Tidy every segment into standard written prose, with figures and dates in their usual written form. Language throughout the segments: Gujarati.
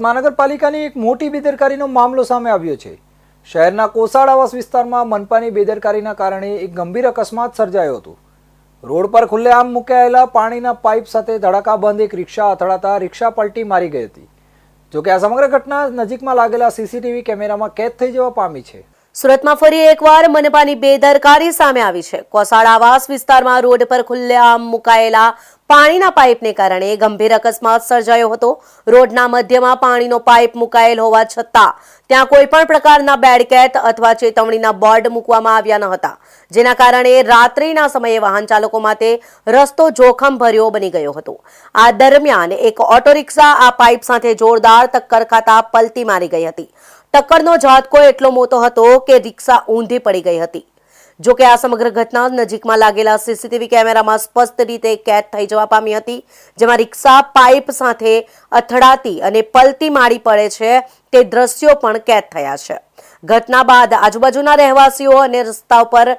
મહાનગરપાલિકાની એક મોટી બેદરકારીનો મામલો સામે આવ્યો છે। શહેરના કોસાડ આવાસ વિસ્તારમાં મનપાની બેદરકારીના કારણે એક ગંભીર અકસ્માત સર્જાયો હતો। રોડ પર ખુલ્લેઆમ મુકાયેલા પાણીના પાઇપ સાથે ધડાકાબંધ એક રિક્ષા અથડાતા રિક્ષા પલટી મારી ગઈ હતી। જોકે આ સમગ્ર ઘટના નજીકમાં લાગેલા સીસીટીવી કેમેરામાં કેદ થઈ જવા પામી છે। સુરતમાં ફરી એકવાર મનપાની બેદરકારી સામે આવી છે। કોસાડ આવાસ વિસ્તારમાં રોડ પર ખુલ્લેઆમ મુકાયેલા પાણીના પાઇપને કારણે ગંભીર અકસ્માત સર્જાયો હતો। રોડના મધ્યમાં પાણીનો પાઇપ મુકાયેલ હોવા છતાં ત્યાં કોઈ પણ પ્રકારના બેડકેટ અથવા ચેતવણીના બોર્ડ મૂકવામાં આવ્યા ન હતા, જેના કારણે રાત્રિના સમયે વાહન ચાલકો માટે રસ્તો જોખમભર્યો બની ગયો હતો। આ દરમિયાન એક ઓટો રિક્ષા આ પાઇપ સાથે જોરદાર ટક્કર ખાતા પલટી મારી ગઈ હતી। ટક્કરનો ઝાટકો એટલો મોટો હતો કે રિક્ષા ઊંધી પડી ગઈ હતી। જો કે આ સમગ્ર ઘટના નજીકમાં લાગેલા સીસીટીવી કેમેરામાં સ્પષ્ટ રીતે કેદ થઈ જવા પામી હતી, જેમાં રિક્ષા પાઇપ સાથે અથડાતી અને પલટી મારી પડે છે તે દ્રશ્યો પણ કેદ થયા છે। ઘટના બાદ આજુબાજુના રહેવાસીઓ અને રસ્તા પર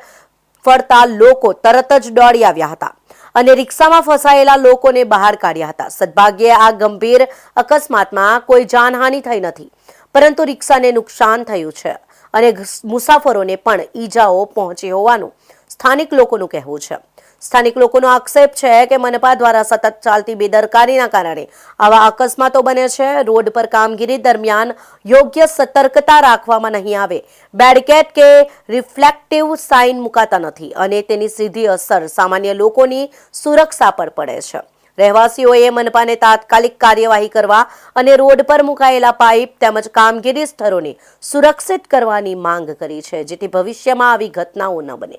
ફરતા લોકો તરત જ દોડી આવ્યા હતા અને રિક્ષામાં ફસાયેલા લોકોને બહાર કાઢ્યા હતા। સદભાગ્યે આ ગંભીર અકસ્માતમાં કોઈ જાનહાનિ થઈ નથી, પરંતુ રિક્ષાને નુકસાન થયું છે અને મુસાફરોને પણ ઈજાઓ પહોંચી હોવાનું સ્થાનિક લોકોનું કહેવું છે। સ્થાનિક લોકોનો આક્ષેપ છે કે મનપા દ્વારા સતત ચાલતી બેદરકારીના કારણે આવા અકસ્માતો બને છે। રોડ પર કામગીરી દરમિયાન યોગ્ય સતર્કતા રાખવામાં નહીં આવે, બેડકેટ કે રિફ્લેક્ટિવ સાઇન મુકાતા નથી અને તેની સીધી અસર સામાન્ય લોકોની સુરક્ષા પર પડે છે। રહેવાસીઓએ મનપાને તાત્કાલિક કાર્યવાહી કરવા અને રોડ પર મુકાયેલા પાઇપ તેમજ કામગીરી સ્થળોને સુરક્ષિત કરવાની માંગ કરી છે, જેથી ભવિષ્યમાં આવી ઘટનાઓ ન બને।